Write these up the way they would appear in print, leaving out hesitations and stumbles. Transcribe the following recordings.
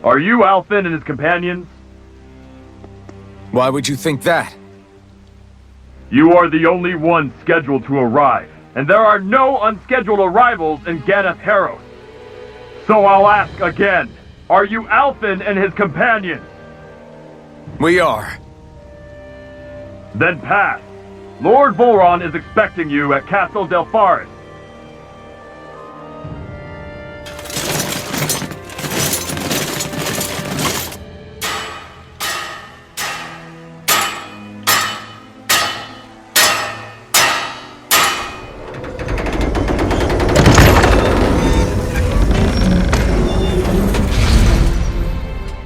Are you Alfin and his companions? Why would you think that? You are the only one scheduled to arrive, and there are no unscheduled arrivals in Ganath Haros. So I'll ask again, are you Alfin and his companions? We are. Then pass. Lord Vholran is expecting you at Castle Delpharis.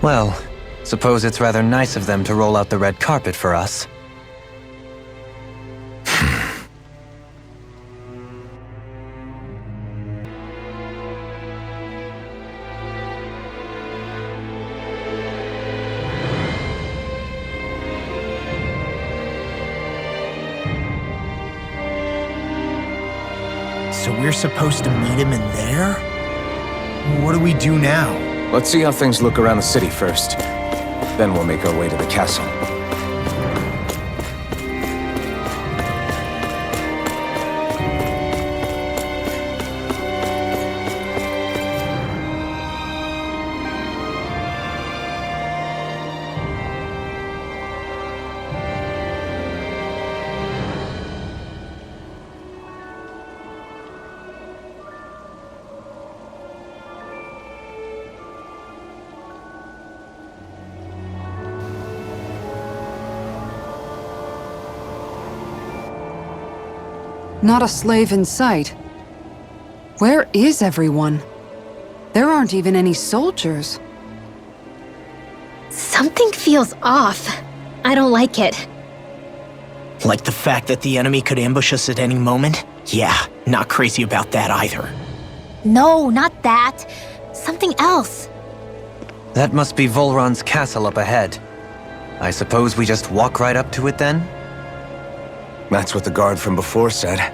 Well, suppose it's rather nice of them to roll out the red carpet for us. So we're supposed to meet him in there? What do we do now? Let's see how things look around the city first. Then we'll make our way to the castle. Not a slave in sight. Where is everyone? There aren't even any soldiers. Something feels off. I don't like it. Like the fact that the enemy could ambush us at any moment? Yeah, not crazy about that either. No, not that. Something else. That must be Vholran's castle up ahead. I suppose we just walk right up to it then? That's what the guard from before said.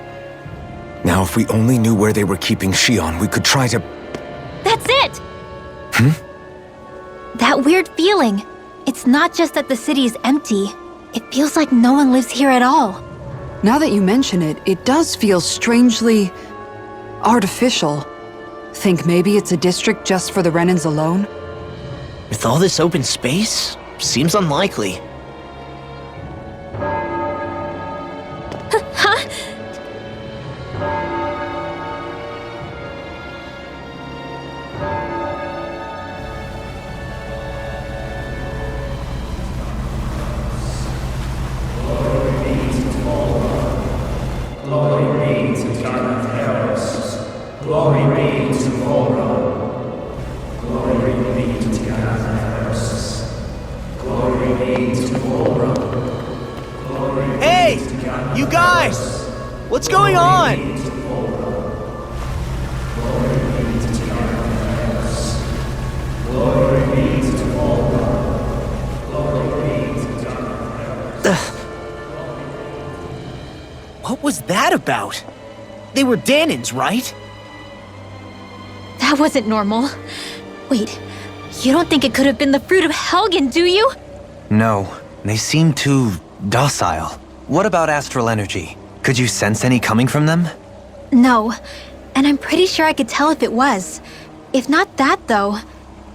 Now, if we only knew where they were keeping Shion, we could try to... That's it! Hmm? That weird feeling. It's not just that the city is empty. It feels like no one lives here at all. Now that you mention it, it does feel strangely... artificial. Think maybe it's a district just for the Renans alone? With all this open space? Seems unlikely. Huh? Glory be to Ganath Haros. Glory be to Vholran. Glory be to Ganath Haros. Glory be to Vholran. Glory be Hey! to Ganath You guys! Haros. What's going on? Glory be to Vholran. Glory be to Ganath Haros. Glory be to Vholran. Glory be to Ganath Haros. What was that about? They were Danans, right? That wasn't normal. Wait, you don't think it could have been the fruit of Helgen, do you? No, they seem too docile. What about astral energy? Could you sense any coming from them? No, and I'm pretty sure I could tell if it was. If not that, though,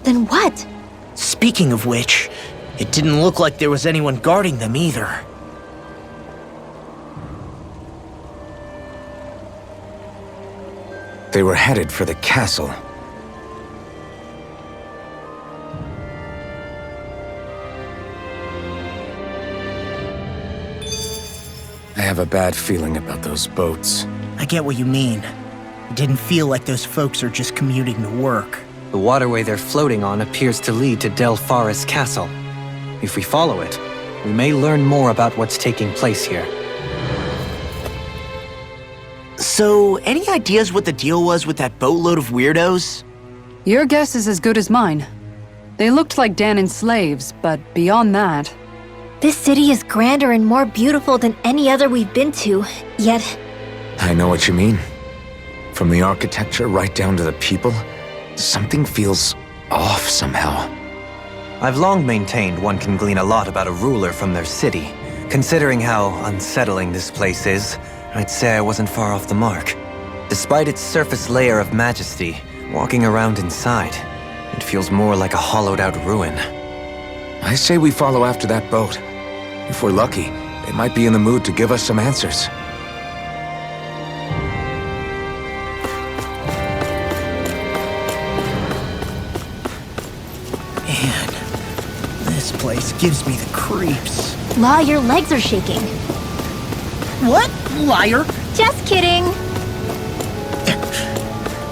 then what? Speaking of which, it didn't look like there was anyone guarding them either. They were headed for the castle. I have a bad feeling about those boats. I get what you mean. It didn't feel like those folks are just commuting to work. The waterway they're floating on appears to lead to Delpharis Castle. If we follow it, we may learn more about what's taking place here. So, any ideas what the deal was with that boatload of weirdos? Your guess is as good as mine. They looked like Danan slaves, but beyond that... This city is grander and more beautiful than any other we've been to, yet... I know what you mean. From the architecture right down to the people, something feels off somehow. I've long maintained one can glean a lot about a ruler from their city. Considering how unsettling this place is, I'd say I wasn't far off the mark. Despite its surface layer of majesty, walking around inside, it feels more like a hollowed-out ruin. I say we follow after that boat. If we're lucky, they might be in the mood to give us some answers. Man, this place gives me the creeps. La, your legs are shaking. What? Liar! Just kidding.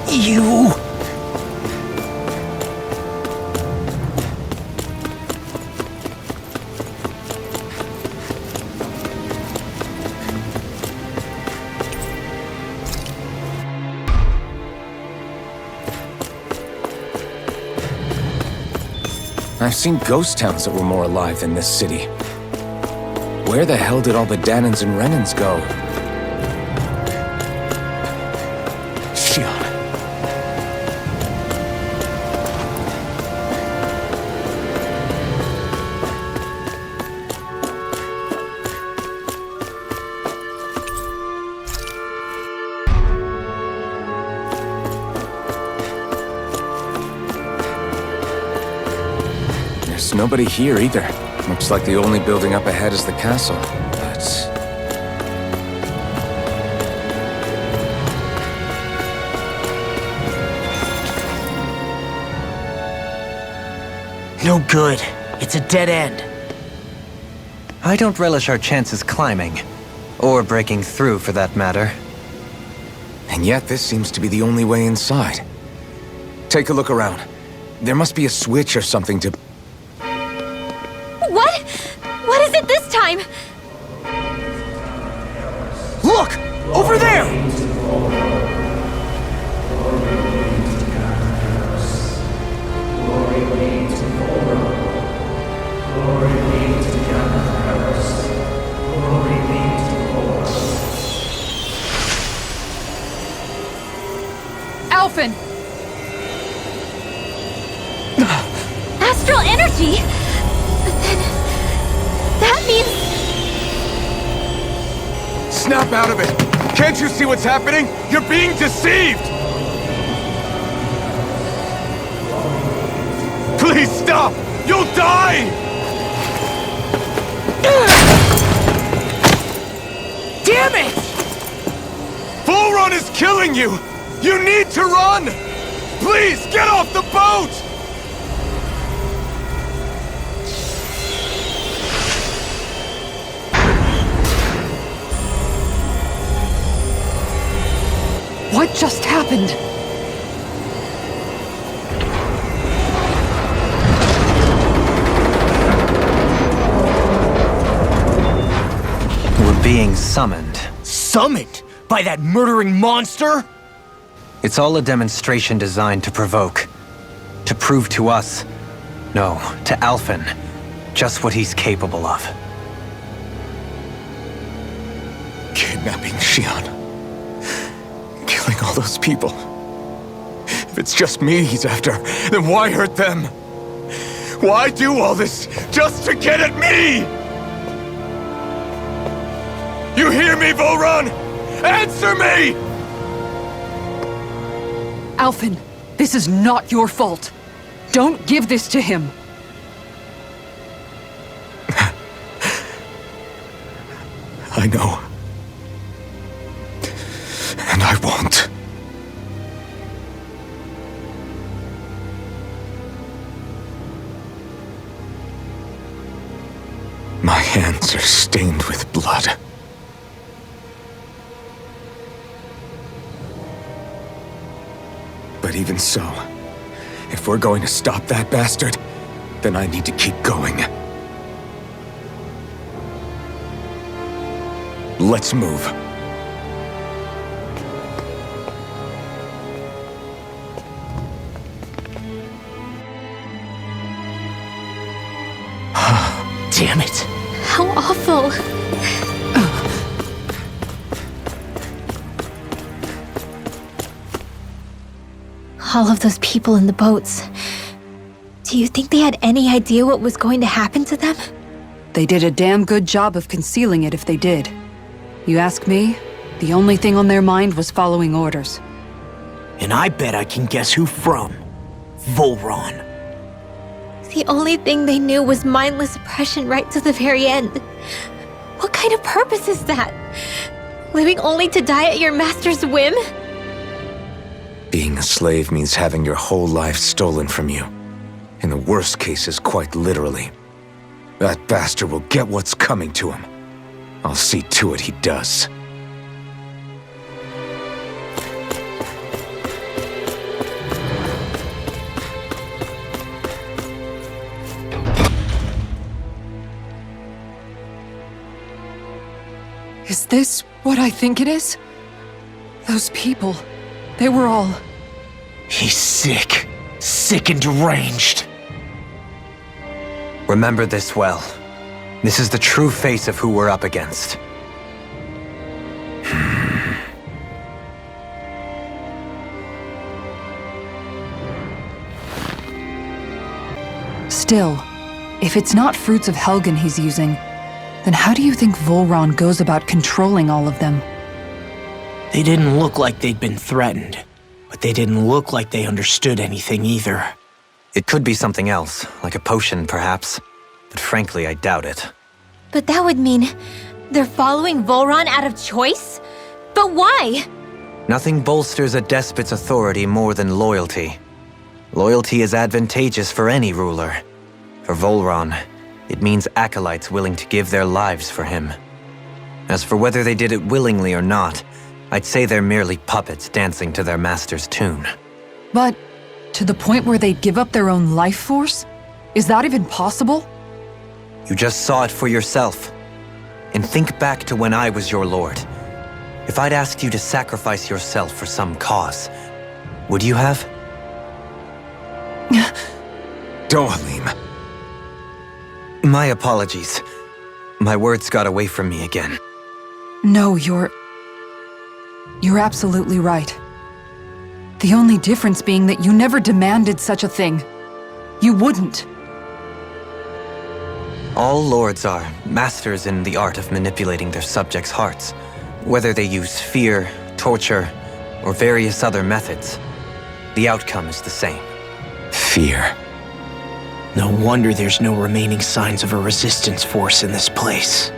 You... I've seen ghost towns that were more alive than this city. Where the hell did all the Danans and Renans go? Shion. There's nobody here either. Looks like the only building up ahead is the castle, but... No good. It's a dead end. I don't relish our chances climbing. Or breaking through, for that matter. And yet this seems to be the only way inside. Take a look around. There must be a switch or something to... What? What is it this time? Look! Over there! Alphen! Astral energy? Then... that means... Snap out of it! Can't you see what's happening? You're being deceived! Please stop! You'll die! Damn it! Vholran is killing you! You need to run! Please, get off the boat! What just happened? We're being summoned. Summoned? By that murdering monster? It's all a demonstration designed to provoke. To prove to us, no, to Alphen, just what he's capable of. Kidnapping Shion. Killing all those people. If it's just me he's after, then why hurt them? Why do all this just to get at me? You hear me, Vholran? Answer me! Alphen, this is not your fault. Don't give this to him. I know. And I won't. My hands are stained with blood. But even so, if we're going to stop that bastard, then I need to keep going. Let's move. Damn it. How awful. All of those people in the boats. Do you think they had any idea what was going to happen to them? They did a damn good job of concealing it if they did. You ask me, the only thing on their mind was following orders. And I bet I can guess who from. Vholran. The only thing they knew was mindless oppression right to the very end. What kind of purpose is that? Living only to die at your master's whim? Being a slave means having your whole life stolen from you. In the worst cases, quite literally. That bastard will get what's coming to him. I'll see to it he does. Is this what I think it is? Those people, they were all... He's sick. Sick and deranged. Remember this well. This is the true face of who we're up against. Still, if it's not fruits of Helgen he's using, then how do you think Vholran goes about controlling all of them? They didn't look like they'd been threatened, but they didn't look like they understood anything either. It could be something else, like a potion perhaps, but frankly I doubt it. But that would mean they're following Vholran out of choice? But why? Nothing bolsters a despot's authority more than loyalty. Loyalty is advantageous for any ruler. For Vholran, it means acolytes willing to give their lives for him. As for whether they did it willingly or not, I'd say they're merely puppets dancing to their master's tune. But to the point where they'd give up their own life force? Is that even possible? You just saw it for yourself. And think back to when I was your lord. If I'd asked you to sacrifice yourself for some cause, would you have? Dohalim. My apologies. My words got away from me again. No, you're absolutely right. The only difference being that you never demanded such a thing. You wouldn't. All lords are masters in the art of manipulating their subjects' hearts, whether they use fear, torture, or various other methods. The outcome is the same. Fear. No wonder there's no remaining signs of a resistance force in this place.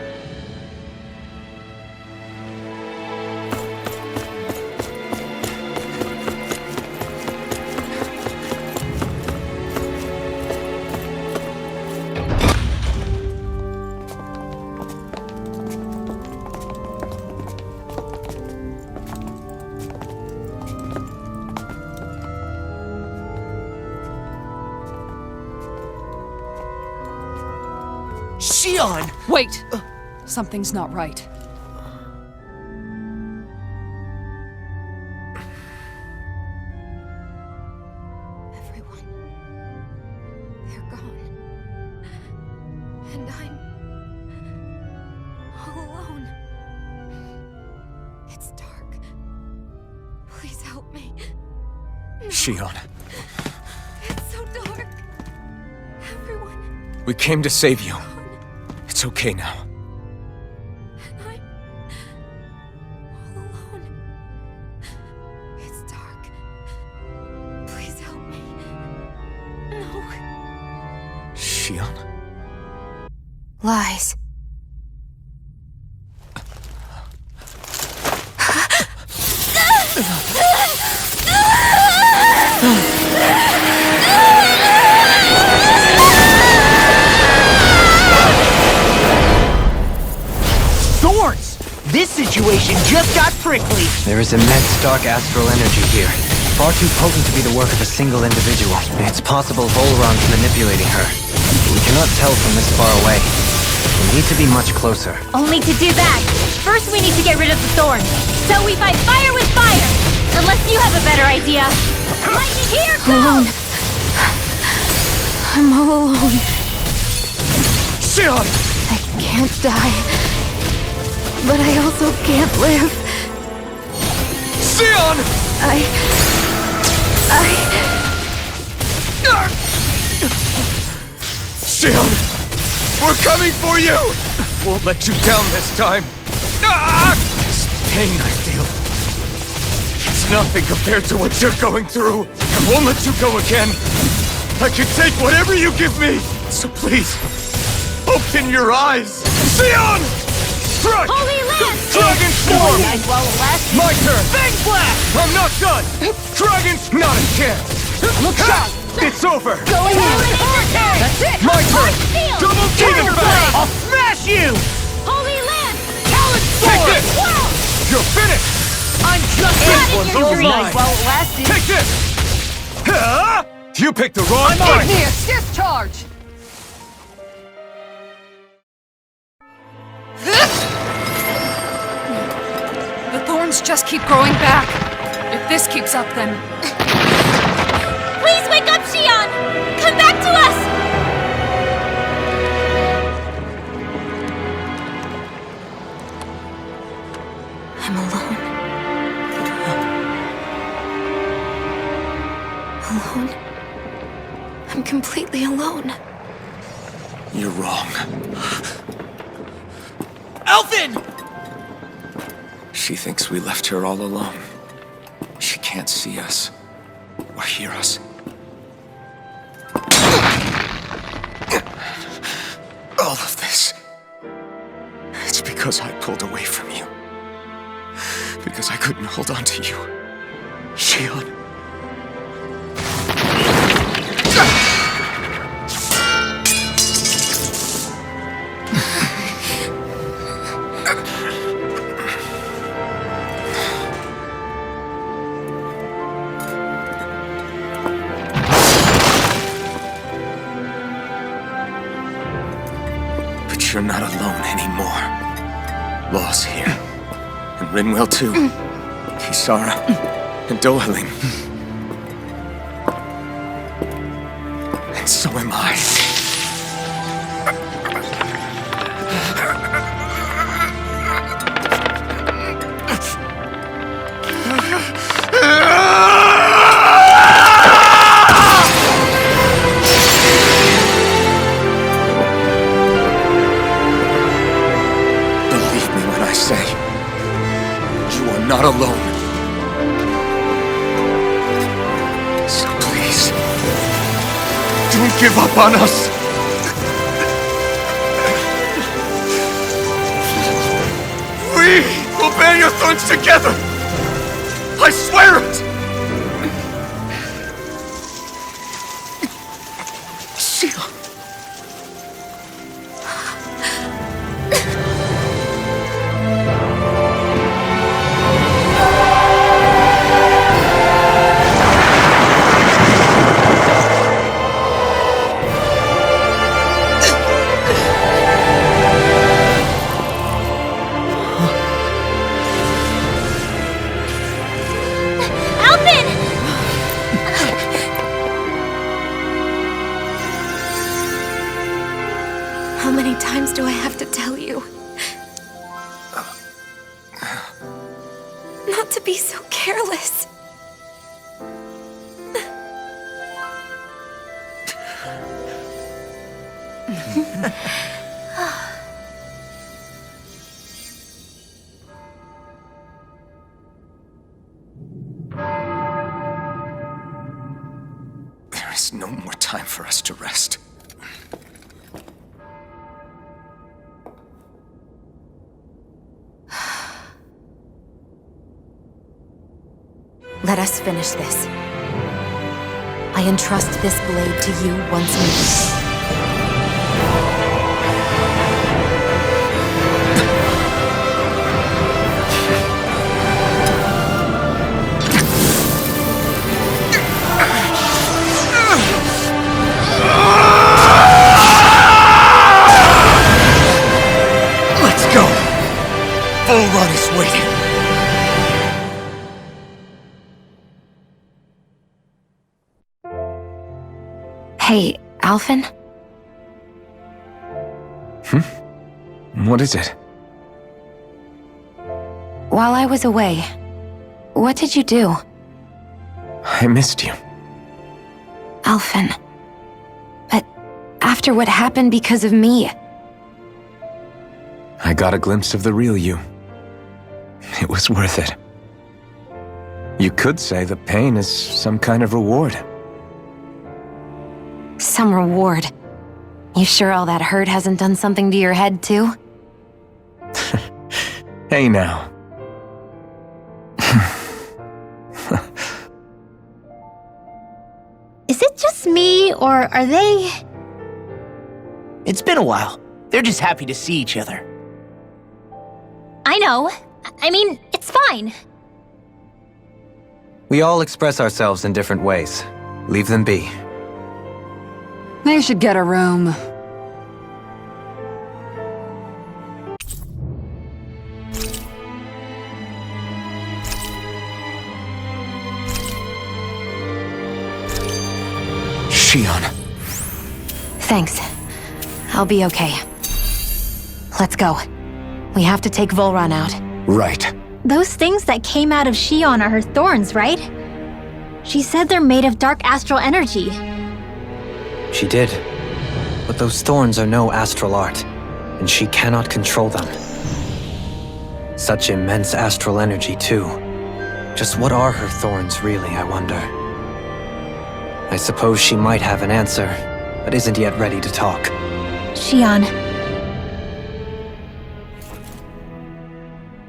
Xion! Wait! Something's not right. Everyone. They're gone. And I'm all alone. It's dark. Please help me. Xion, It's so dark. Everyone. we came to save you. It's okay now. And I'm all alone. It's dark. Please help me. No. Xion? Lies. Thorns! This situation just got prickly! There is immense dark astral energy here, far too potent to be the work of a single individual. It's possible Vholran's manipulating her, but we cannot tell from this far away. We need to be much closer. Only to do that, first we need to get rid of the thorns. So we fight fire with fire! Unless you have a better idea. Lightning here, go! Alone. I'm all alone. Xion! I can't die. But I also can't live. Xion! I... Shion! We're coming for you! Won't let you down this time. Ah! This pain I feel. It's nothing compared to what you're going through. I won't let you go again. I can take whatever you give me. So please, open your eyes. Shion! Strike! Holy Lance! Dragon Storm! My turn! Fang Blast! I'm not done! Dragon's not a chance! Look out! It's over! Going Hurricane! That's it! My turn! Shield! Double Demon Blast! I'll smash you! Holy Lance! Talon Take Sword! this! Wow! You're finished! I'm just This one's Your over night mine. while it lasted. Take this! Huh? You picked the wrong fight! Igneous discharge! The thorns just keep growing back. If this keeps up, then... Please wake up, Shion! Come back to us! I'm alone. Alone? I'm completely alone. You're wrong. Elfin! She thinks we left her all alone. She can't see us or hear us. All of this. It's because I pulled away from you. Because I couldn't hold on to you. Shion. But you're not alone anymore. Law's here. And Rinwell too. Kisara. And Dohaling. And so am I. Believe me when I say, you are not alone. So please, don't give up on us. We will bear your thorns together. I swear it. Shion. Alvin! How many times do I have to tell you? Not to be so careless. There is no more time for us to rest. Let us finish this. I entrust this blade to you once more. Let's go! Vholran is waiting. Hey, Alvin? What is it? While I was away, what did you do? I missed you. Alvin. But after after what happened because of me. I got a glimpse of the real you. It was worth it. You could say the pain is some kind of reward. Some reward. You sure all that hurt hasn't done something to your head, too? Hey now. Is it just me, or are they... It's been a while. They're just happy to see each other. I know. I mean, it's fine. We all express ourselves in different ways. Leave them be. They should get a room. Shion. Thanks. I'll be okay. Let's go. We have to take Vholran out. Right. Those things that came out of Shion are her thorns, right? She said they're made of dark astral energy. She did. But those thorns are no astral art, and she cannot control them. Such immense astral energy, too. Just what are her thorns, really, I wonder? I suppose she might have an answer, but isn't yet ready to talk. Shion.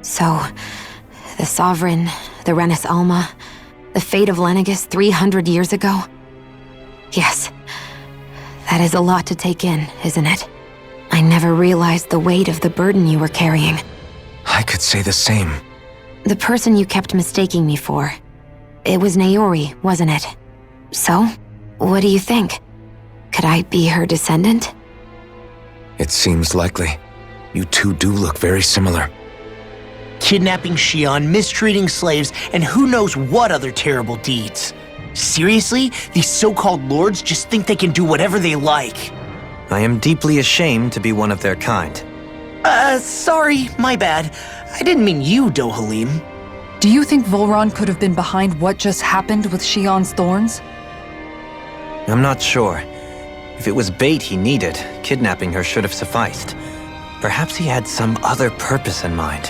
So, the Sovereign, the Renis Alma, the fate of Lenegis 300 years ago? Yes. That is a lot to take in, isn't it? I never realized the weight of the burden you were carrying. I could say the same. The person you kept mistaking me for. It was Naori, wasn't it? So, what do you think? Could I be her descendant? It seems likely. You two do look very similar. Kidnapping Shion, mistreating slaves, and who knows what other terrible deeds. Seriously? These so-called lords just think they can do whatever they like. I am deeply ashamed to be one of their kind. Sorry, my bad. I didn't mean you, Dohalim. Do you think Vholran could have been behind what just happened with Shion's thorns? I'm not sure. If it was bait he needed, kidnapping her should have sufficed. Perhaps he had some other purpose in mind.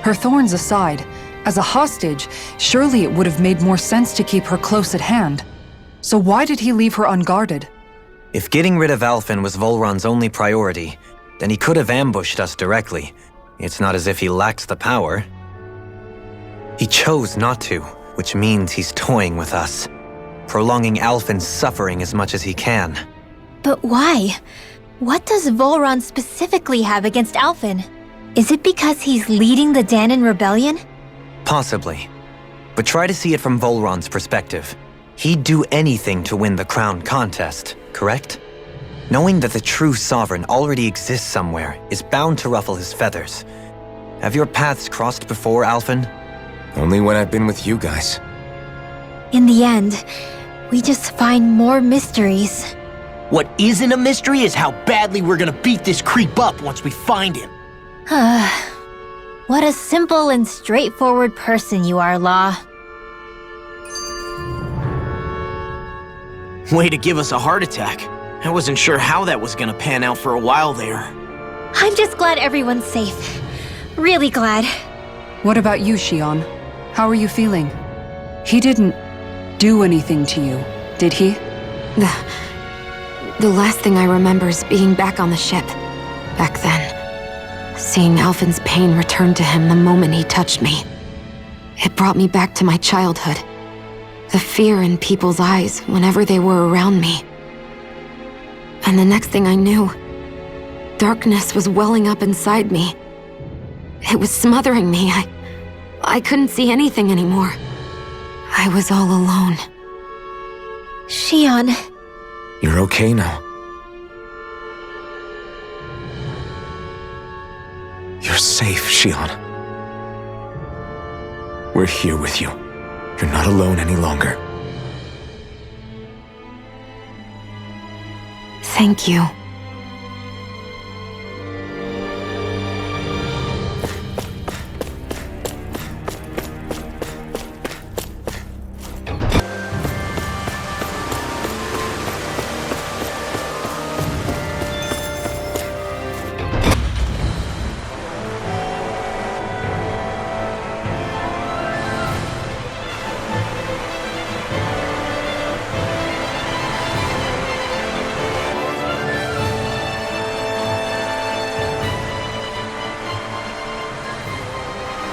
Her thorns aside, as a hostage, surely it would have made more sense to keep her close at hand. So why did he leave her unguarded? If getting rid of Alphen was Vholran's only priority, then he could have ambushed us directly. It's not as if he lacked the power. He chose not to, which means he's toying with us, prolonging Alphen's suffering as much as he can. But why? What does Vholran specifically have against Alphen? Is it because he's leading the Danan rebellion? Possibly. But try to see it from Vholran's perspective. He'd do anything to win the crown contest, correct? Knowing that the true sovereign already exists somewhere is bound to ruffle his feathers. Have your paths crossed before, Alphen? Only when I've been with you guys. In the end, we just find more mysteries. What isn't a mystery is how badly we're gonna beat this creep up once we find him. What a simple and straightforward person you are, Law. Way to give us a heart attack. I wasn't sure how that was gonna pan out for a while there. I'm just glad everyone's safe. Really glad. What about you, Shion? How are you feeling? He didn't do anything to you, did he? The last thing I remember is being back on the ship. Back then. Seeing Alphen's pain return to him the moment he touched me. It brought me back to my childhood. The fear in people's eyes whenever they were around me. And the next thing I knew, darkness was welling up inside me. It was smothering me. I couldn't see anything anymore. I was all alone. Shion. You're okay now. You're safe, Shion. We're here with you. You're not alone any longer. Thank you.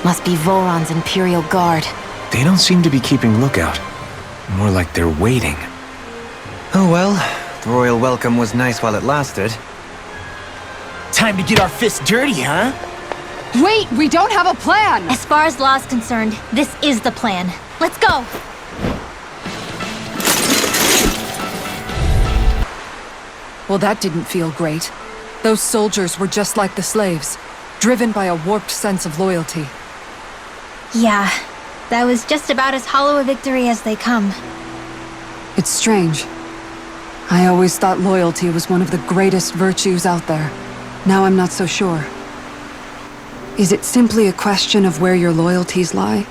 Must be Vholran's Imperial Guard. They don't seem to be keeping lookout. More like they're waiting. Oh well, the royal welcome was nice while it lasted. Time to get our fists dirty, huh? Wait, we don't have a plan! As far as law's concerned, this is the plan. Let's go! Well, that didn't feel great. Those soldiers were just like the slaves, driven by a warped sense of loyalty. Yeah, that was just about as hollow a victory as they come. It's strange. I always thought loyalty was one of the greatest virtues out there. Now I'm not so sure. Is it simply a question of where your loyalties lie?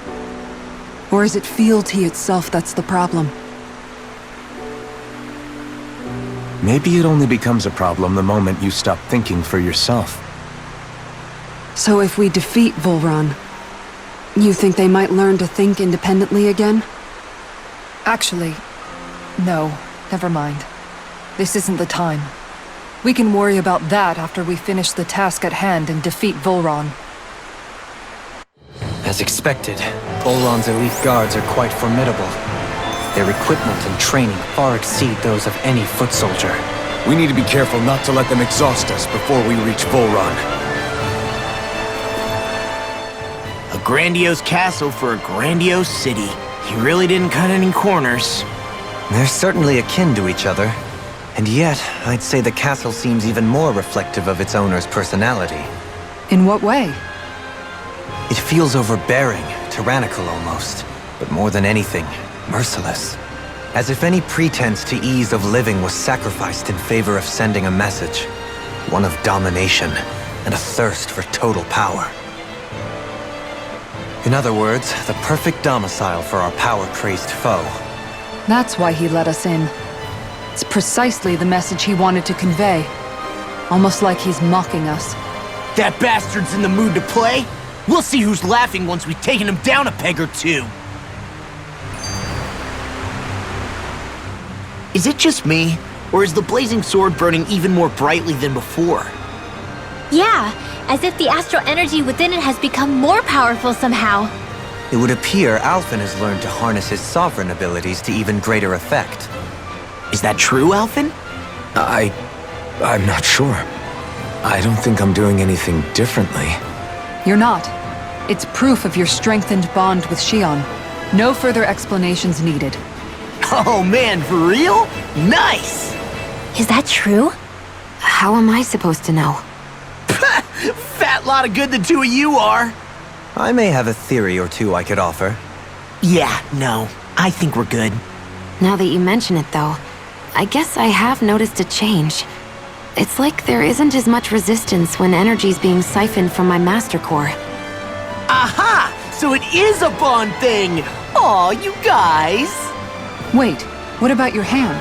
Or is it fealty itself that's the problem? Maybe it only becomes a problem the moment you stop thinking for yourself. So if we defeat Vholran, you think they might learn to think independently again? Actually, no, never mind. This isn't the time. We can worry about that after we finish the task at hand and defeat Vholran. As expected, Vholran's elite guards are quite formidable. Their equipment and training far exceed those of any foot soldier. We need to be careful not to let them exhaust us before we reach Vholran. A grandiose castle for a grandiose city. He really didn't cut any corners. They're certainly akin to each other. And yet, I'd say the castle seems even more reflective of its owner's personality. In what way? It feels overbearing, tyrannical almost, but more than anything, merciless. As if any pretense to ease of living was sacrificed in favor of sending a message. One of domination and a thirst for total power. In other words, the perfect domicile for our power-crazed foe. That's why he let us in. It's precisely the message he wanted to convey. Almost like he's mocking us. That bastard's in the mood to play? We'll see who's laughing once we've taken him down a peg or two. Is it just me, or is the blazing sword burning even more brightly than before? Yeah, as if the astral energy within it has become more powerful somehow. It would appear Alphen has learned to harness his sovereign abilities to even greater effect. Is that true, Alphen? I'm not sure. I don't think I'm doing anything differently. You're not. It's proof of your strengthened bond with Xion. No further explanations needed. Oh man, for real? Nice! Is that true? How am I supposed to know? Fat lot of good the two of you are. I may have a theory or two I could offer. Yeah, no, I think we're good. Now that you mention it, though, I guess I have noticed a change. It's like there isn't as much resistance when energy's being siphoned from my master core. Aha! So it is a bond thing! Aw, you guys! Wait, what about your hand?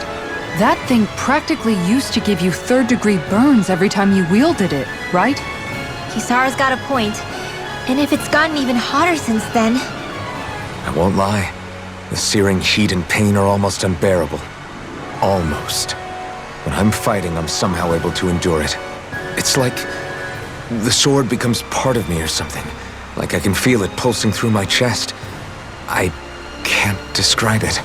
That thing practically used to give you third-degree burns every time you wielded it, right? Kisara's got a point. And if it's gotten even hotter since then... I won't lie. The searing heat and pain are almost unbearable. Almost. When I'm fighting, I'm somehow able to endure it. It's like the sword becomes part of me or something. Like I can feel it pulsing through my chest. I can't describe it.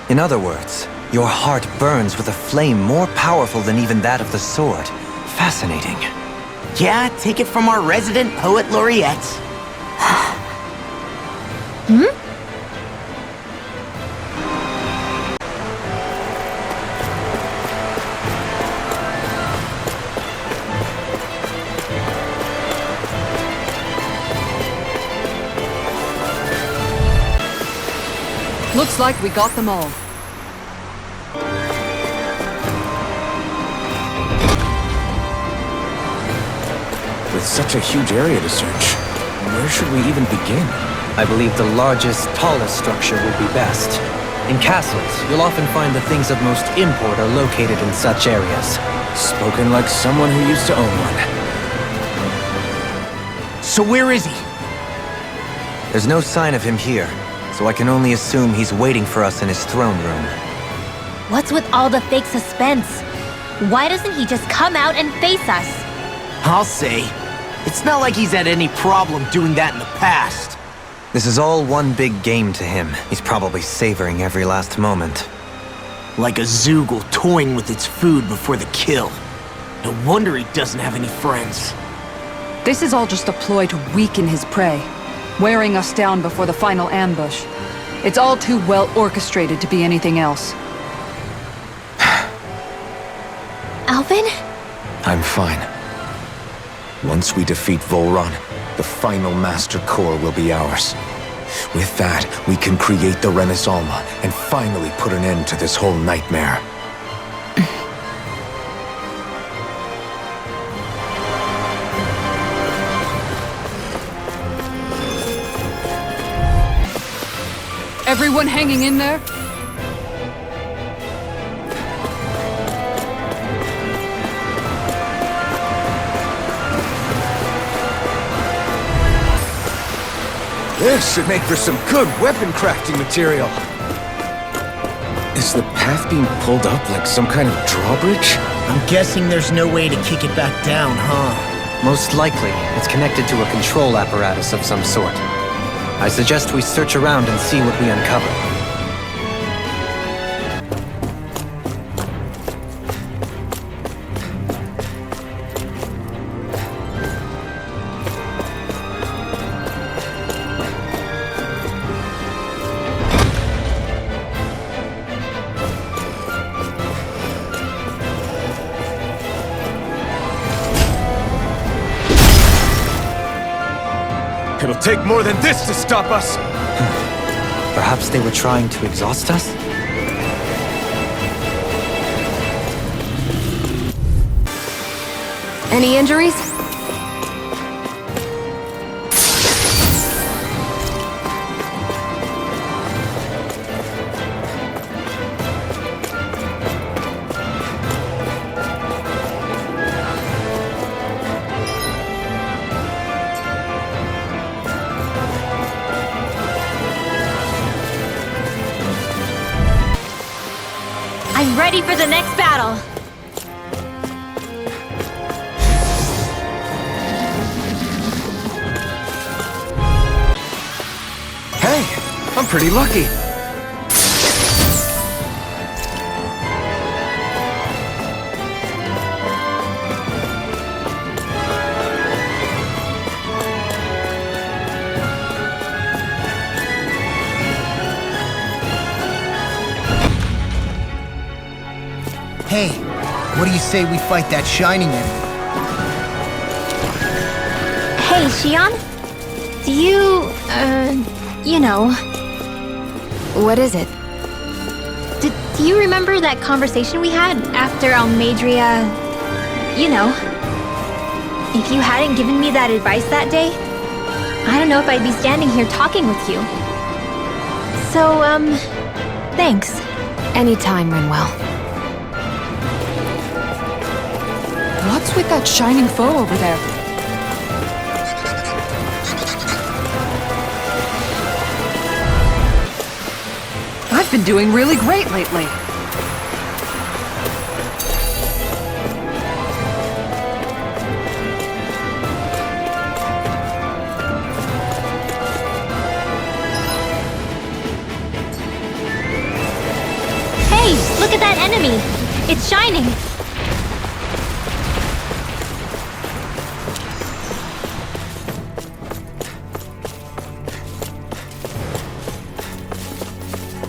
In other words, your heart burns with a flame more powerful than even that of the sword. Fascinating. Yeah, take it from our resident poet laureate. Looks like we got them all. With such a huge area to search, where should we even begin? I believe the largest, tallest structure would be best. In castles, you'll often find the things of most import are located in such areas. Spoken like someone who used to own one. So where is he? There's no sign of him here, so I can only assume he's waiting for us in his throne room. What's with all the fake suspense? Why doesn't he just come out and face us? I'll say, It's not like he's had any problem doing that in the past. This is all one big game to him. He's probably savoring every last moment. Like a Zoogle toying with its food before the kill. No wonder he doesn't have any friends. This is all just a ploy to weaken his prey, wearing us down before the final ambush. It's all too well orchestrated to be anything else. Alvin? I'm fine. Once we defeat Vholran, the final Master Core will be ours. With that, we can create the Renaissance and finally put an end to this whole nightmare. Everyone hanging in there? This should make for some good weapon crafting material. Is the path being pulled up like some kind of drawbridge? I'm guessing there's no way to kick it back down, huh? Most likely, it's connected to a control apparatus of some sort. I suggest we search around and see what we uncover. It'll take more than this to stop us! Perhaps they were trying to exhaust us? Any injuries? I'm ready for the next battle. Hey, I'm pretty lucky. Hey, what do you say we fight that shining enemy? Hey, Xion? Do you, you know... What is it? Do you remember that conversation we had after Almadria... You know. If you hadn't given me that advice that day, I don't know if I'd be standing here talking with you. So, thanks. Anytime, Rinwell. What's with that shining foe over there? I've been doing really great lately. Hey, look at that enemy! It's shining!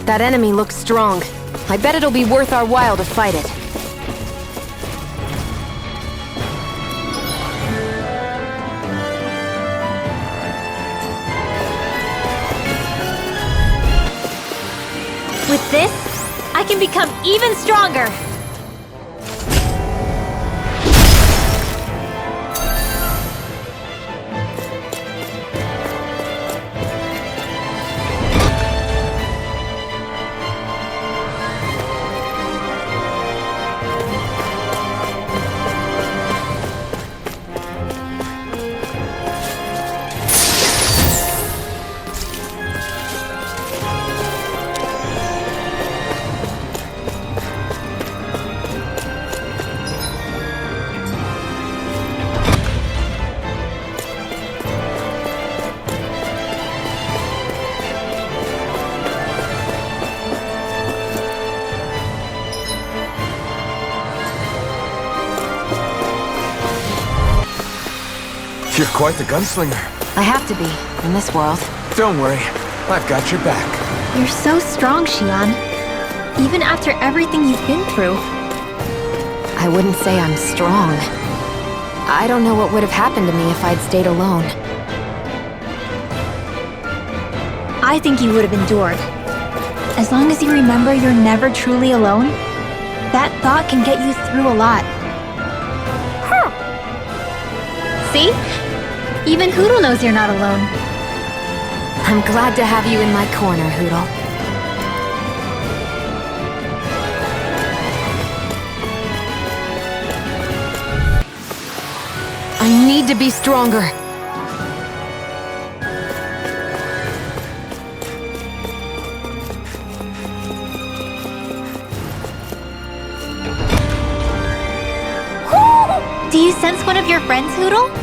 That enemy looks strong. I bet it'll be worth our while to fight it. With this, I can become even stronger! You're quite the gunslinger. I have to be, in this world. Don't worry, I've got your back. You're so strong, Xion. Even after everything you've been through. I wouldn't say I'm strong. I don't know what would have happened to me if I'd stayed alone. I think you would have endured. As long as you remember you're never truly alone, that thought can get you through a lot. See? Even Hoodle knows you're not alone. I'm glad to have you in my corner, Hoodle. I need to be stronger. Do you sense one of your friends, Hoodle?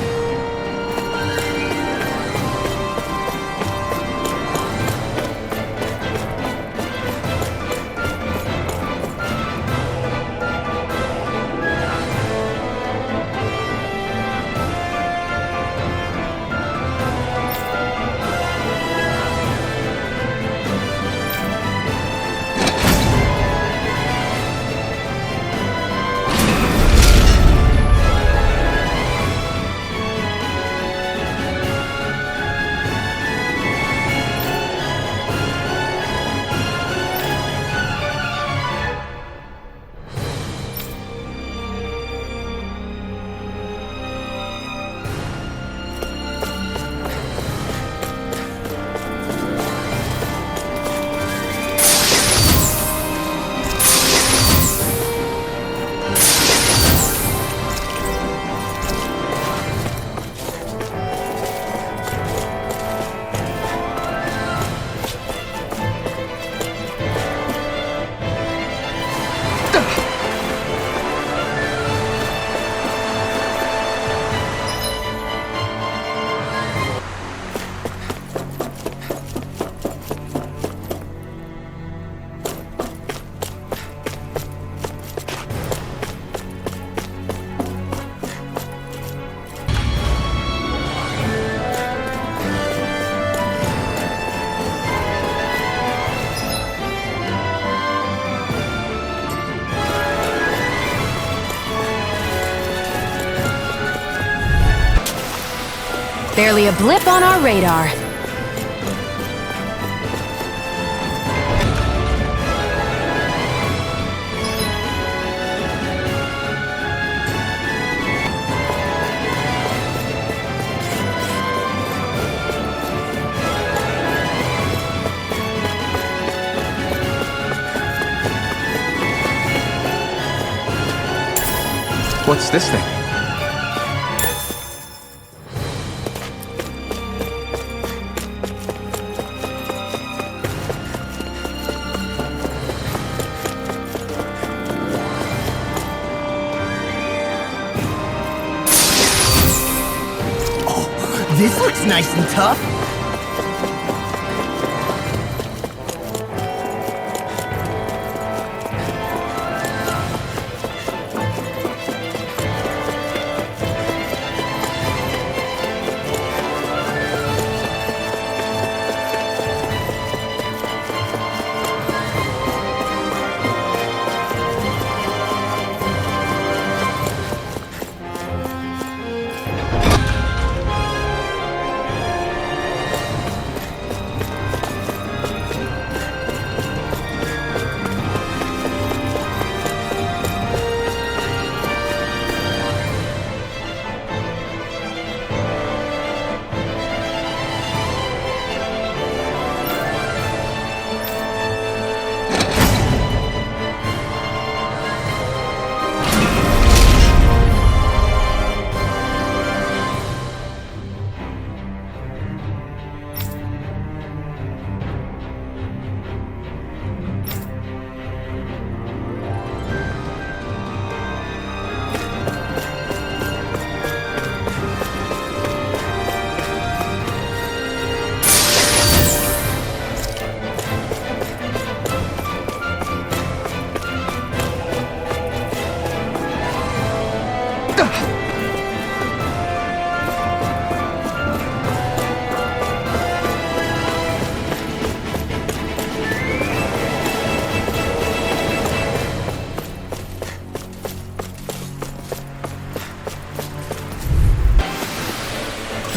Barely a blip on our radar. What's this thing? This looks nice and tough.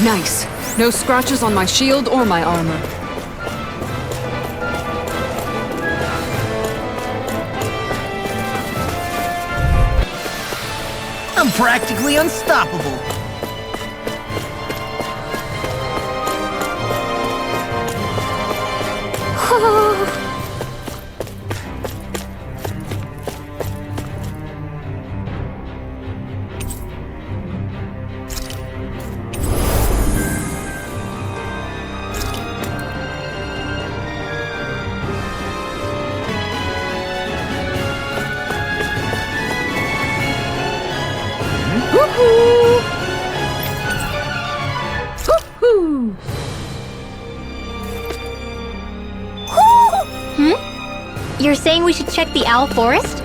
Nice. No scratches on my shield or my armor. I'm practically unstoppable. You're saying we should check the Owl Forest?